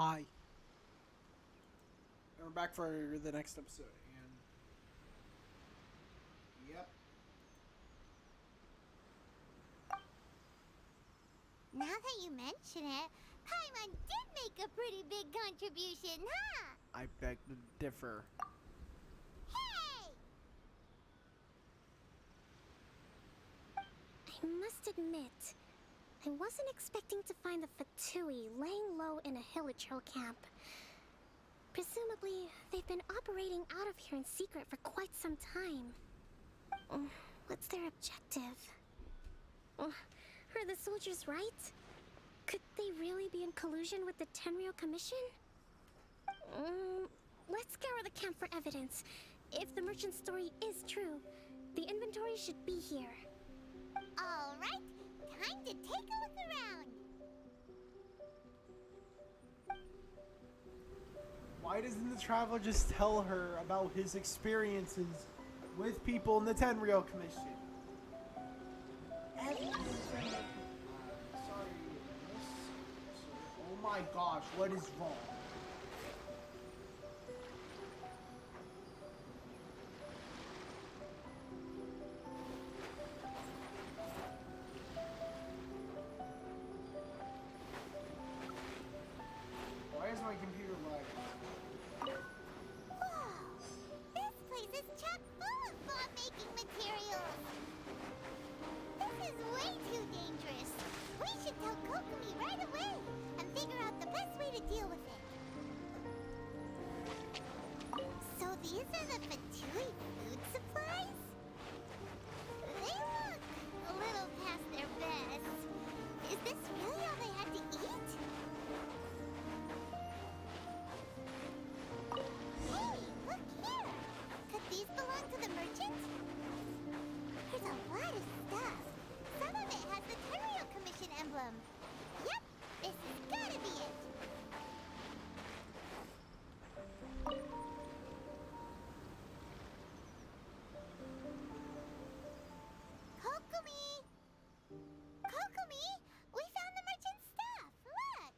Hi. And we're back for the next episode. And yep. Now that you mention it, Paimon did make a pretty big contribution, huh? I beg to differ. Hey! I must admit, I wasn't expecting to find the Fatui laying low in a Hilichurl camp. Presumably, they've been operating out of here in secret for quite some time. What's their objective? Are the soldiers right? Could they really be in collusion with the Tenryou Commission? Let's scour the camp for evidence. If the merchant's story is true, the inventory should be here. All right, time to take a look around. Why doesn't the traveler just tell her about his experiences with people in the Tenryou Commission? Sorry, miss. Oh my gosh, what is wrong? Why is my computer lagging? Whoa! This place is chock full of bomb-making materials. This is way too dangerous. We should tell Kokomi right away and figure out the best way to deal with it. So these are the Fatui food supplies? They look a little past their best. Is this really all they had to eat? Hey, look here! Could these belong to the merchant? There's a lot of stuff. Some of it has the Tenryou Commission emblem. Yep, this has gotta be it. Kokomi! Kokomi! We found the merchant's stuff! Look!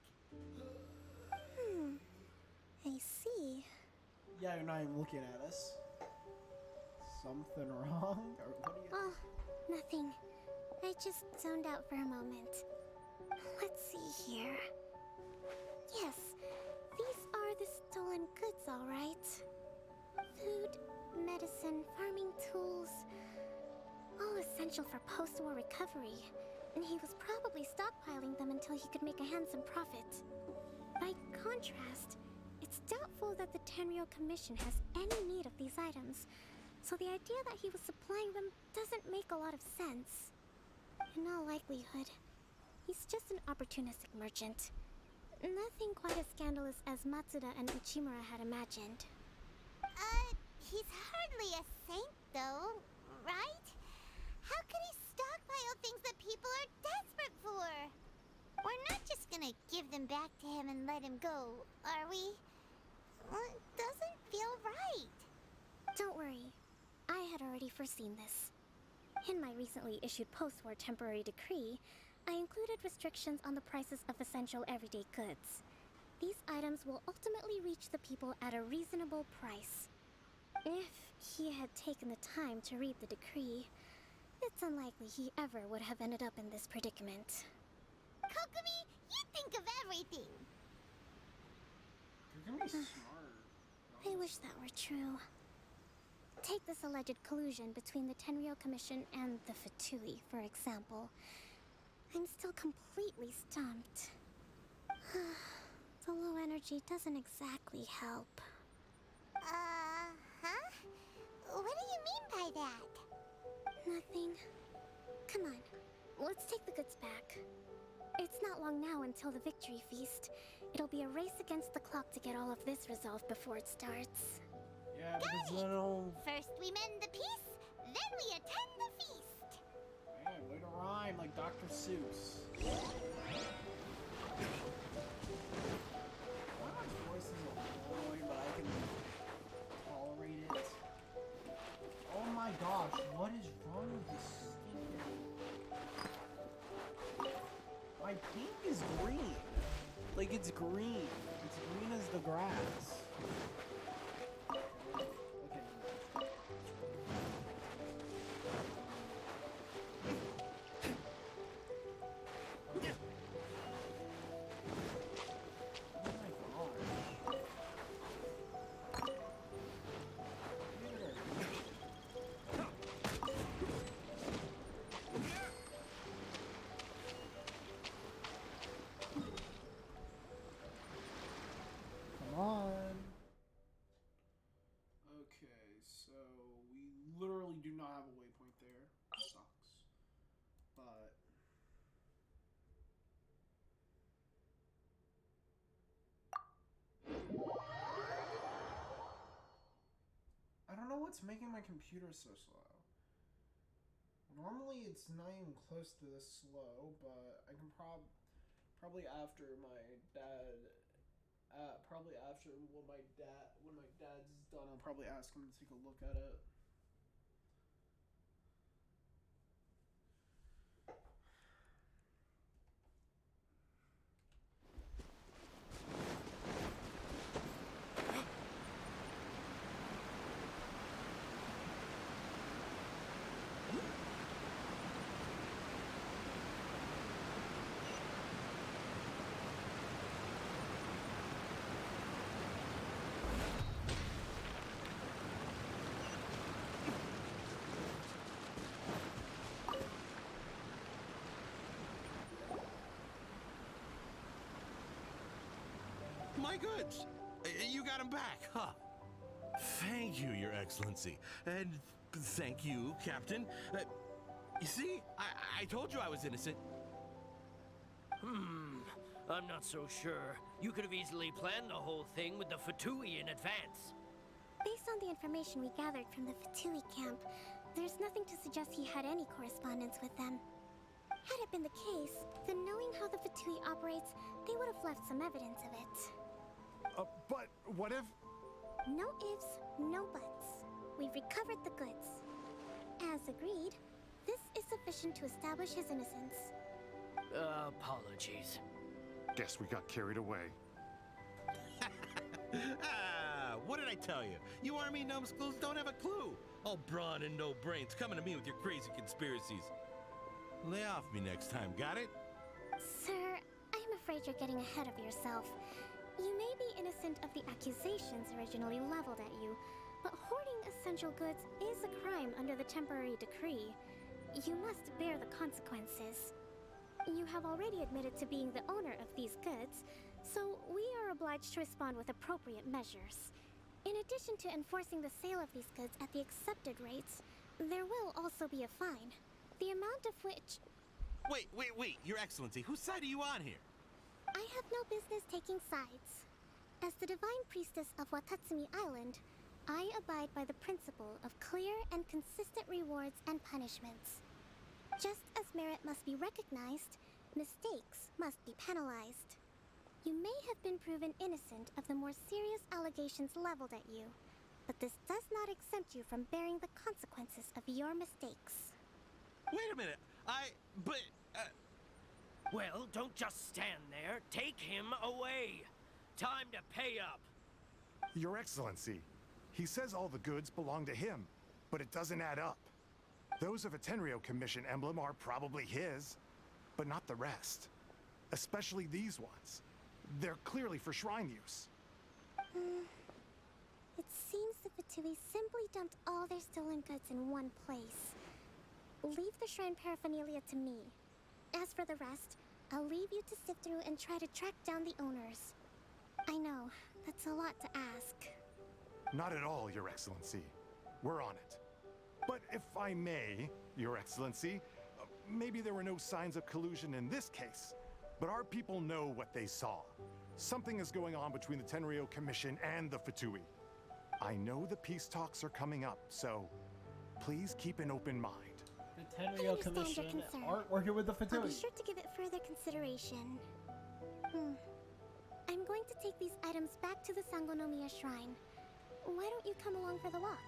I see. Yeah, you're not even looking at us. Something wrong? Or what do you... Oh, nothing. I just zoned out for a moment. Let's see here. Yes, these are the stolen goods, all right. Food, medicine, farming tools. All essential for post-war recovery. And he was probably stockpiling them until he could make a handsome profit. By contrast, it's doubtful that the Tenryou Commission has any need of these items, so the idea that he was supplying them doesn't make a lot of sense. In all likelihood, he's just an opportunistic merchant. Nothing quite as scandalous as Matsuda and Uchimura had imagined. He's hardly a saint, though, right? How could he stockpile things that people are desperate for? We're not just gonna give them back to him and let him go, are we? It doesn't feel right. Don't worry, I had already foreseen this. In my recently issued post-war temporary decree, I included restrictions on the prices of essential everyday goods. These items will ultimately reach the people at a reasonable price. If he had taken the time to read the decree, it's unlikely he ever would have ended up in this predicament. Kokomi, you think of everything. You're gonna be smart. I wish that were true. Take this alleged collusion between the Tenryou Commission and the Fatui, for example. I'm still completely stumped. The low energy doesn't exactly help. Huh? What do you mean by that? Nothing. Come on, let's take the goods back. It's not long now until the victory feast. It'll be a race against the clock to get all of this resolved before it starts. Yeah, Got because it. then it'll... First we mend the peace, then we attend the feast. Man, way to rhyme like Dr. Seuss. My voice is annoying, but I can tolerate it. Oh my gosh, what is wrong with this skin? My paint is green. Like, Like, it's green. It's green as the grass. Okay. Oh my gosh. Come on. Okay, so we literally do not have a waypoint there. Sucks. But I don't know what's making my computer so slow. Normally it's not even close to this slow, but I can probably after my dad probably after when my dad's done, I'll probably ask him to take a look at it. My goods! You got him back, huh? Thank you, Your Excellency. And thank you, Captain. You see, I told you I was innocent. I'm not so sure. You could have easily planned the whole thing with the Fatui in advance. Based on the information we gathered from the Fatui camp, there's nothing to suggest he had any correspondence with them. Had it been the case, then knowing how the Fatui operates, they would have left some evidence of it. But what if... No ifs, no buts. We've recovered the goods. As agreed, this is sufficient to establish his innocence. Apologies. Guess we got carried away. What did I tell you? You army numbskulls don't have a clue. All brawn and no brains coming to me with your crazy conspiracies. Lay off me next time, got it? Sir, I'm afraid you're getting ahead of yourself. You may be innocent of the accusations originally leveled at you, but hoarding essential goods is a crime under the temporary decree. You must bear the consequences. You have already admitted to being the owner of these goods, so we are obliged to respond with appropriate measures. In addition to enforcing the sale of these goods at the accepted rates, there will also be a fine, the amount of which... Wait, Your Excellency, whose side are you on here? I have no business taking sides. As the Divine Priestess of Watatsumi Island, I abide by the principle of clear and consistent rewards and punishments. Just as merit must be recognized, mistakes must be penalized. You may have been proven innocent of the more serious allegations leveled at you, but this does not exempt you from bearing the consequences of your mistakes. Wait a minute, Well, don't just stand there. Take him away. Time to pay up. Your Excellency, he says all the goods belong to him, but it doesn't add up. Those of a Tenryo Commission emblem are probably his, but not the rest. Especially these ones. They're clearly for shrine use. It seems the Fatui simply dumped all their stolen goods in one place. Leave the shrine paraphernalia to me. As for the rest, I'll leave you to sift through and try to track down the owners. I know, that's a lot to ask. Not at all, Your Excellency. We're on it. But if I may, Your Excellency, maybe there were no signs of collusion in this case, but our people know what they saw. Something is going on between the Tenryo Commission and the Fatui. I know the peace talks are coming up, so please keep an open mind. The Tenryo Commission aren't working with the Fatui. I'll be sure to give it further consideration. I'm going to take these items back to the Sangonomiya Shrine. Why don't you come along for the walk?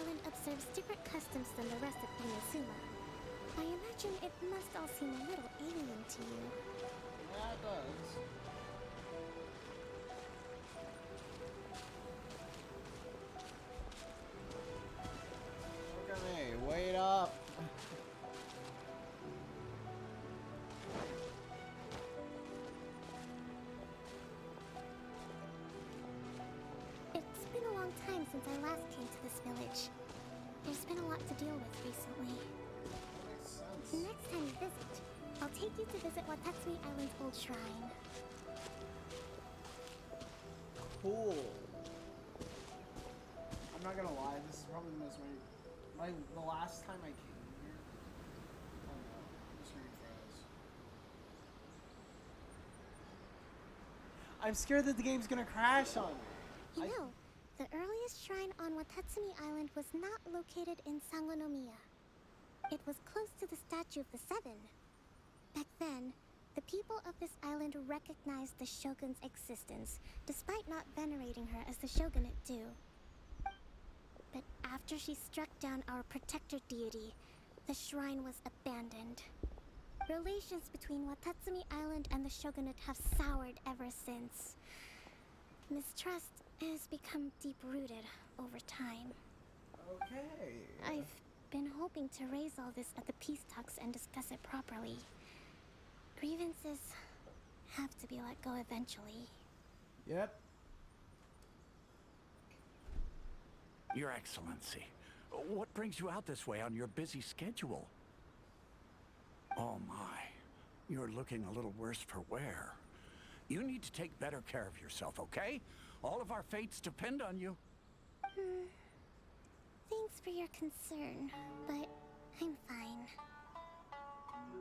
Island observes different customs than the rest of Inazuma. I imagine it must all seem a little alien to you. Yeah, it does. Look at me, wait up. It's been a long time since I last came to this village. There's been a lot to deal with recently. Makes sense. The next time you visit, I'll take you to visit Watatsumi Island's old shrine. Cool. I'm not gonna lie, this is probably the most the last time I came here. Oh no, just refresh. I'm scared that the game's gonna crash on me. You know, the earliest shrine on Watatsumi Island was not located in Sangonomiya. It was close to the Statue of the Seven. Back then, the people of this island recognized the shogun's existence, despite not venerating her as the shogunate do. But after she struck down our protector deity, the shrine was abandoned. Relations between Watatsumi Island and the shogunate have soured ever since. Mistrust has become deep-rooted over time. Okay. I've been hoping to raise all this at the peace talks and discuss it properly. Grievances have to be let go eventually. Yep. Your Excellency, what brings you out this way on your busy schedule? Oh my, you're looking a little worse for wear. You need to take better care of yourself, okay? All of our fates depend on you. Thanks for your concern, but I'm fine.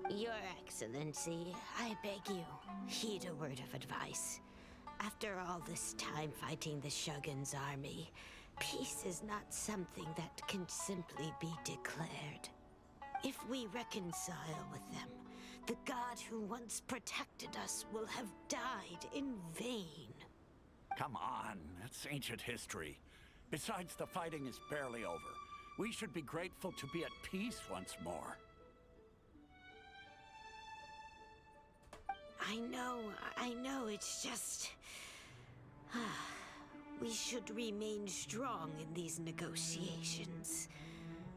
Your Excellency, I beg you, heed a word of advice. After all this time fighting the Shogun's army, peace is not something that can simply be declared. If we reconcile with them, the god who once protected us will have died in vain. Come on, that's ancient history. Besides, the fighting is barely over. We should be grateful to be at peace once more. I know, it's just... We should remain strong in these negotiations.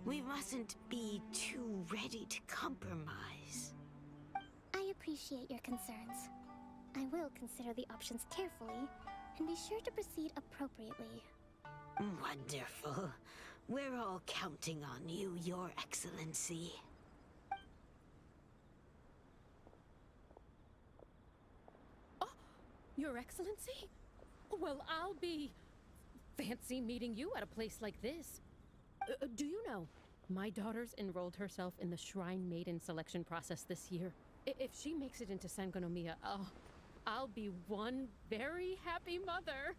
We mustn't be too ready to compromise. I appreciate your concerns. I will consider the options carefully and be sure to proceed appropriately. Wonderful. We're all counting on you, Your Excellency. Your Excellency? Well, I'll be... fancy meeting you at a place like this. Do you know, my daughter's enrolled herself in the Shrine Maiden selection process this year. If she makes it into Sangonomiya, I'll be one very happy mother.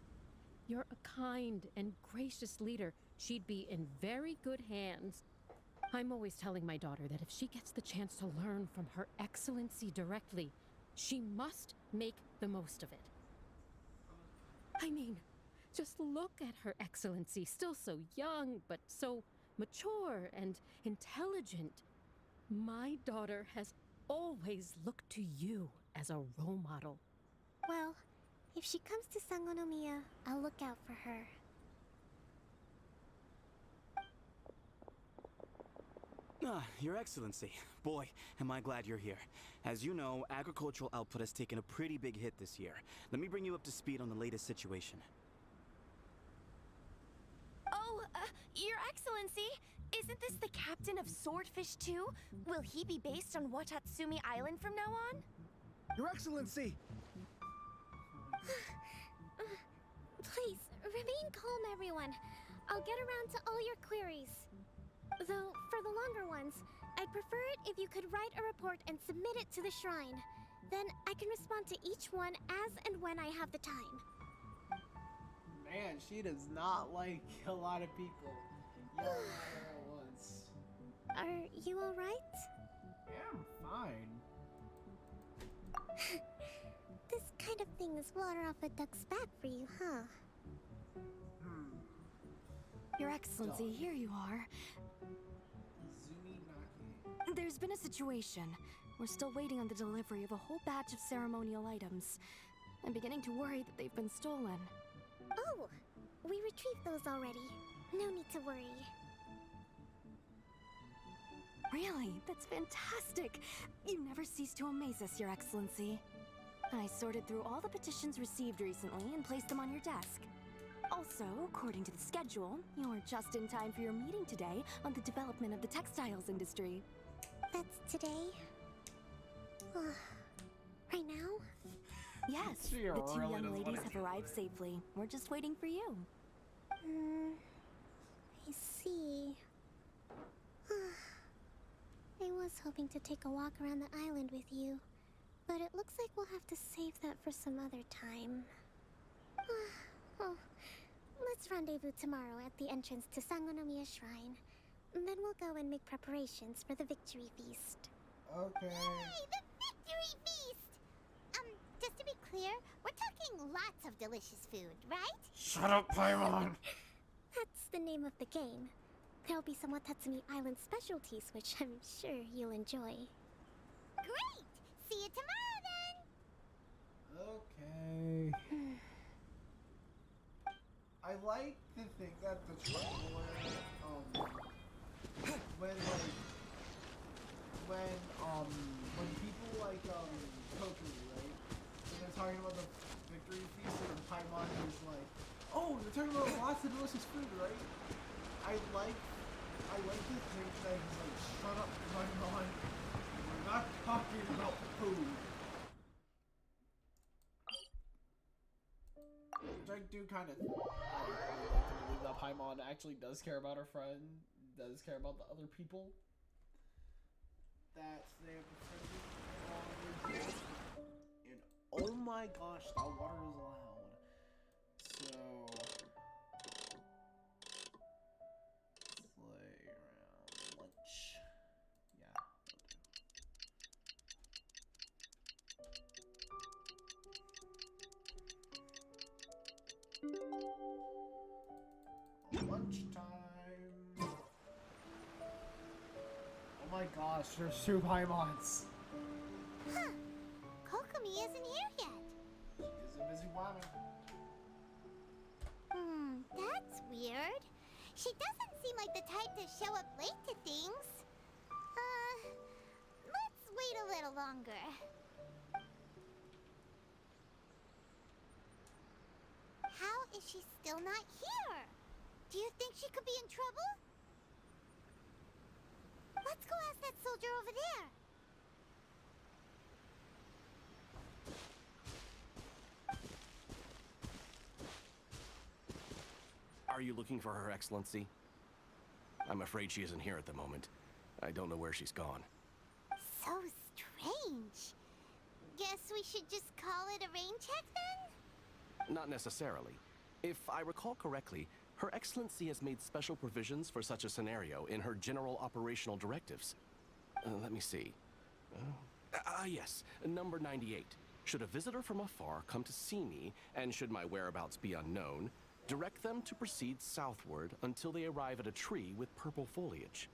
You're a kind and gracious leader. She'd be in very good hands. I'm always telling my daughter that if she gets the chance to learn from Her Excellency directly, she must make the most of it. I mean, just look at Her Excellency, still so young, but so mature and intelligent. My daughter has always looked to you as a role model. Well, if she comes to Sangonomiya, I'll look out for her. Your Excellency. Boy, am I glad you're here. As you know, agricultural output has taken a pretty big hit this year. Let me bring you up to speed on the latest situation. Oh, Your Excellency, isn't this the captain of Swordfish 2? Will he be based on Watatsumi Island from now on? Your Excellency! Please, remain calm, everyone. I'll get around to all your queries. Though, for the longer ones, I'd prefer it if you could write a report and submit it to the shrine. Then I can respond to each one as and when I have the time. Man, she does not like a lot of people yelling at her at once. Are you alright? Yeah, I'm fine. This kind of thing is water off a duck's back for you, huh? Your Excellency, here you are. Izumi Naki. There's been a situation. We're still waiting on the delivery of a whole batch of ceremonial items. I'm beginning to worry that they've been stolen. Oh, we retrieved those already. No need to worry. Really? That's fantastic! You never cease to amaze us, Your Excellency. I sorted through all the petitions received recently and placed them on your desk. Also, according to the schedule, you're just in time for your meeting today on the development of the textiles industry. That's today? Right now? Yes, She the two really young doesn't ladies wanna have do arrived that. safely. We're just waiting for you. I see. I was hoping to take a walk around the island with you, but it looks like we'll have to save that for some other time. Oh, let's rendezvous tomorrow at the entrance to Sangonomiya Shrine. Then we'll go and make preparations for the victory feast. Okay. Yay, the victory feast! Just to be clear, we're talking lots of delicious food, right? Shut up, Paimon! That's the name of the game. There'll be some Watatsumi Island specialties, which I'm sure you'll enjoy. Great! See you tomorrow then! Okay. I like to think that the traveler, when people like, Koku, right? When they're talking about the victory feast and Paimon is like, oh, they're talking about lots of delicious food, right? I like to think that he's like, shut up, Paimon. We're not talking about food. Which I do kind of believe that Paimon actually does care about her friend, does care about the other people that they have befriended along with him. And oh my gosh, that water is loud. So let's play around lunch. Yeah. Lunchtime. Oh my gosh, there's 2 Paimons. Huh. Kokomi isn't here yet. She is a busy woman. That's weird. She doesn't seem like the type to show up late to things. Let's wait a little longer. How is she still not here? Do you think she could be in trouble? Let's go ask that soldier over there. Are you looking for Her Excellency? I'm afraid she isn't here at the moment. I don't know where she's gone. So strange. Guess we should just call it a rain check then? Not necessarily. If I recall correctly, Her Excellency has made special provisions for such a scenario in her general operational directives. Let me see. Yes, number 98. Should a visitor from afar come to see me, and should my whereabouts be unknown, direct them to proceed southward until they arrive at a tree with purple foliage.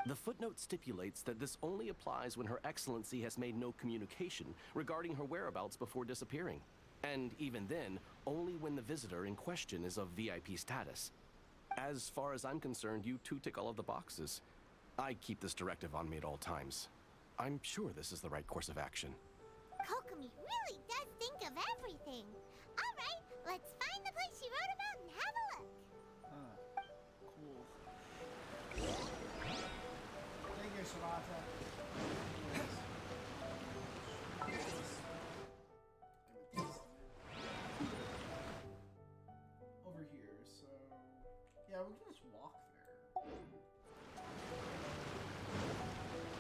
The footnote stipulates that this only applies when Her Excellency has made no communication regarding her whereabouts before disappearing. And even then, only when the visitor in question is of VIP status. As far as I'm concerned, you two tick all of the boxes. I keep this directive on me at all times. I'm sure this is the right course of action. Kokomi really does think of everything. All right, let's find the place she wrote about and have a look. Cool. Thank you, Shibata. Over here, so yeah, we can just walk there.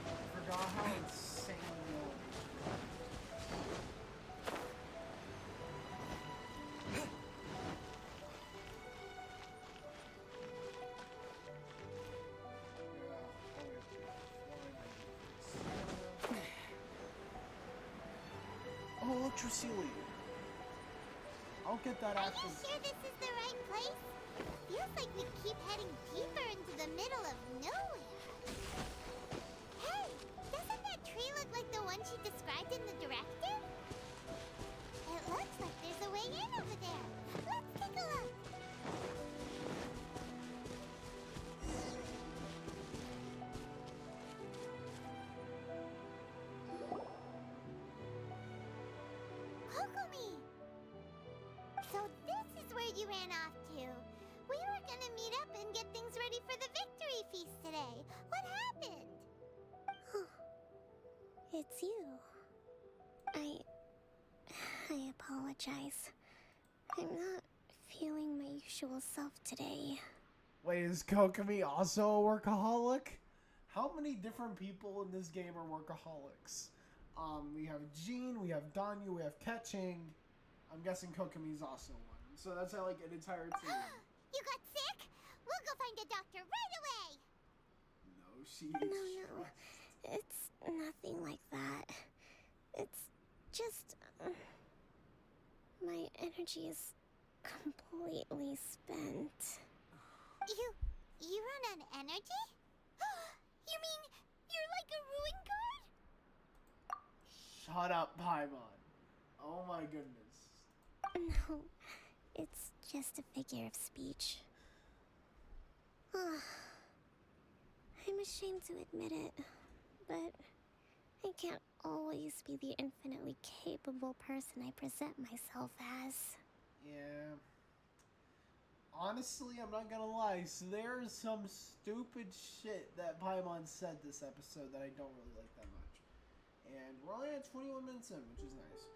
I forgot how insanely old. Oh, look, Drusilla. I'll get that Are after. you sure this is the right place? Feels like we keep heading deeper into the middle of nowhere. Hey, doesn't that tree look like the one she described in the directive? It looks like there's a way in over there. Let's take a look. Kokomi! So this is where you ran off to. We were gonna meet up and get things ready for the victory feast today. What happened? It's you. I apologize. I'm not feeling my usual self today. Wait, is Kokomi also a workaholic? How many different people in this game are workaholics? We have Jean, we have Danyu, we have Ketching. I'm guessing Kokomi's also one. So that's like an entire team. You got sick? We'll go find a doctor right away. No, she's No, it's nothing like that. It's just my energy is completely spent. You run on energy? You mean you're like a ruin guard? Shut up, Paimon. Oh my goodness. No, it's just a figure of speech. I'm ashamed to admit it, but I can't always be the infinitely capable person I present myself as. Yeah. Honestly, I'm not gonna lie. So there's some stupid shit that Paimon said this episode that I don't really like that much. And we're only at 21 minutes in, which is nice.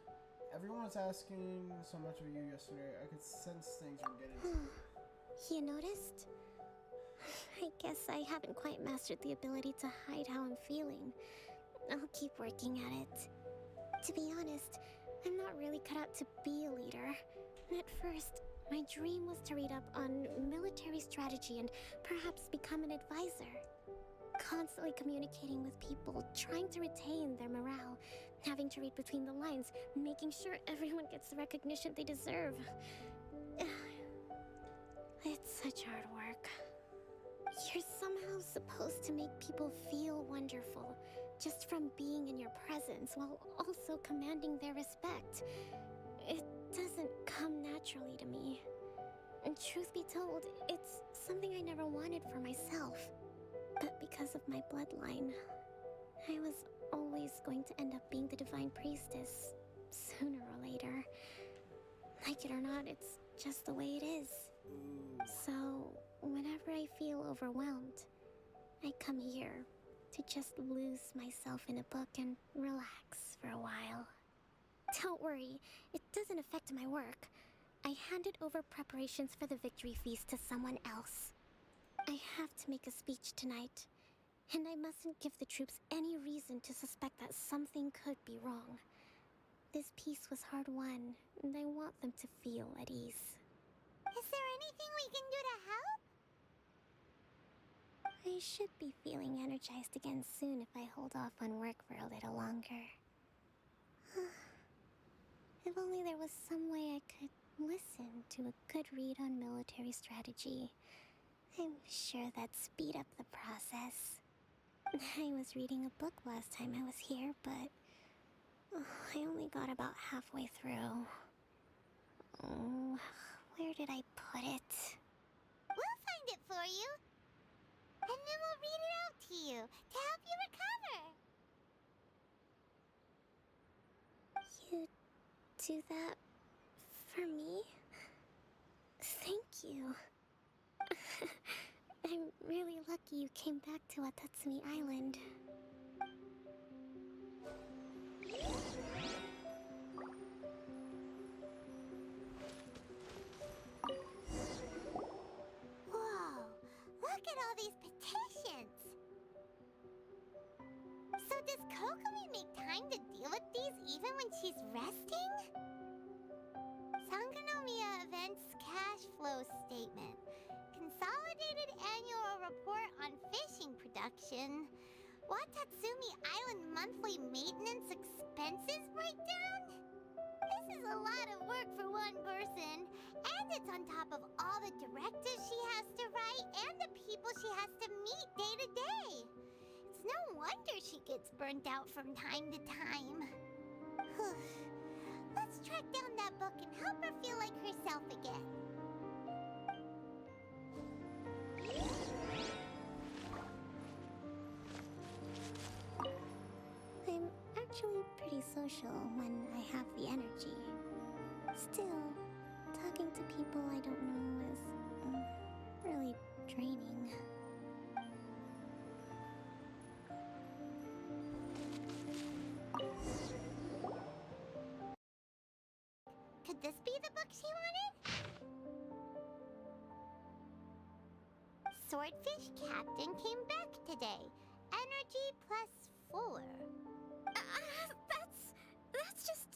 Everyone was asking so much of you yesterday. I could sense things were getting. You noticed? I guess I haven't quite mastered the ability to hide how I'm feeling. I'll keep working at it. To be honest, I'm not really cut out to be a leader. At first, my dream was to read up on military strategy and perhaps become an advisor. Constantly communicating with people, trying to retain their morale, having to read between the lines, making sure everyone gets the recognition they deserve. It's such hard work. You're somehow supposed to make people feel wonderful, just from being in your presence, while also commanding their respect. It doesn't come naturally to me. And truth be told, it's something I never wanted for myself. But because of my bloodline, I was always going to end up being the divine priestess, sooner or later. Like it or not, it's just the way it is. So, whenever I feel overwhelmed, I come here to just lose myself in a book and relax for a while. Don't worry, it doesn't affect my work. I handed over preparations for the victory feast to someone else. I have to make a speech tonight, and I mustn't give the troops any reason to suspect that something could be wrong. This peace was hard won, and I want them to feel at ease. Is there anything we can do to help? I should be feeling energized again soon if I hold off on work for a little longer. If only there was some way I could listen to a good read on military strategy. I'm sure that'd speed up the process. I was reading a book last time I was here, but I only got about halfway through. Oh, where did I put it? We'll find it for you. And then we'll read it out to you to help you recover. You do that for me? Thank you. I'm really lucky you came back to Watatsumi Island. Whoa, look at all these petitions. So does Kokomi make time to deal with these even when she's resting? Sangonomiya Events Cash Flow Statement. Consolidated Annual Report on Fishing Production. Watatsumi Island Monthly Maintenance Expenses Breakdown? This This is a lot of work for one person. And it's on top of all the directives she has to write and the people she has to meet day to day. It's no wonder she gets burnt out from time to time. Let's track down that book and help her feel like herself again. I'm actually pretty social when I have the energy. Still, talking to people I don't know is really draining. Could this be the book she wanted? Swordfish Captain came back today. Energy +4. That's just,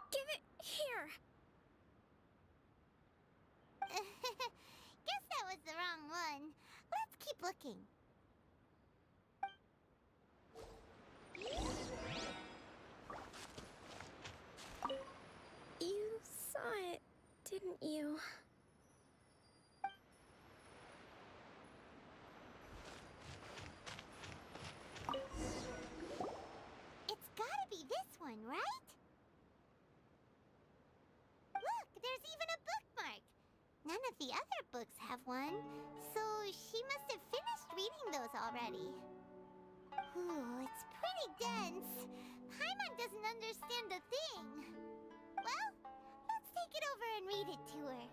give it here. Guess that was the wrong one. Let's keep looking. You saw it, didn't you? It's gotta be this one, right? Look, there's even a bookmark. None of the other books have one, so she must have finished reading those already. Ooh, it's pretty dense. Paimon doesn't understand a thing. Well, let's take it over and read it to her.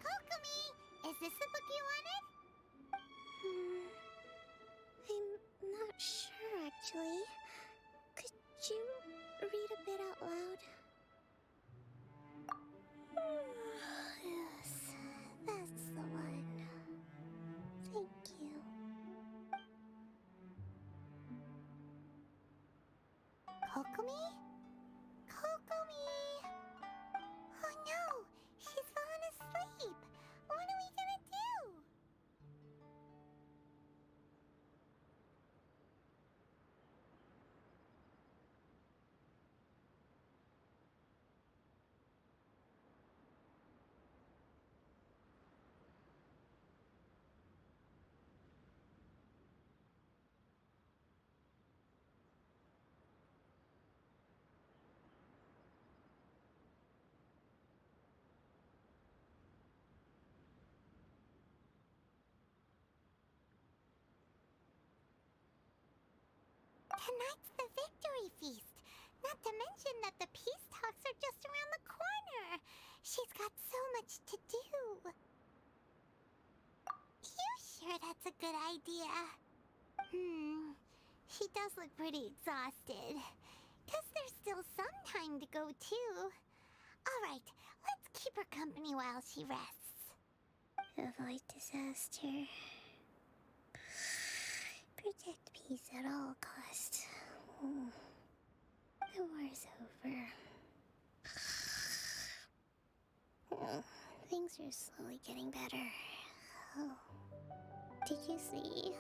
Kokomi, is this the book you wanted? I'm not sure, actually. Could you read a bit out loud? Yes, that's the one. Thank you. Kokomi? Kokomi! Oh no! She's fallen asleep! What are we gonna do? Tonight's the victory feast. Not to mention that the peace talks are just around the corner. She's got so much to do. You sure that's a good idea? She does look pretty exhausted. Guess there's still some time to go, too. All right, let's keep her company while she rests. Avoid disaster. Protect peace at all costs. I The war's over. Things are slowly getting better. Oh. Did you see?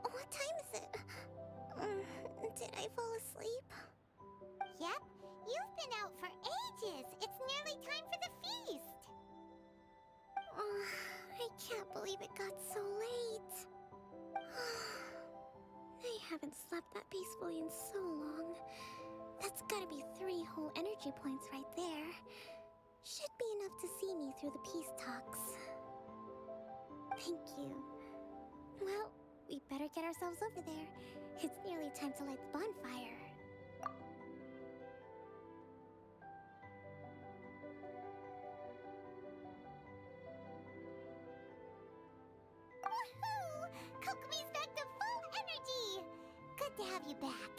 What time is it? Did I fall asleep? Yep, you've been out for ages. It's nearly time for the feast. I can't believe it got so late. I haven't slept that peacefully in so long. That's gotta be 3 whole energy points right there. Should be enough to see me through the peace talks. Thank you. Well, we better get ourselves over there. It's nearly time to light the bonfire. Woohoo! Kokomi's back to full energy! Good to have you back.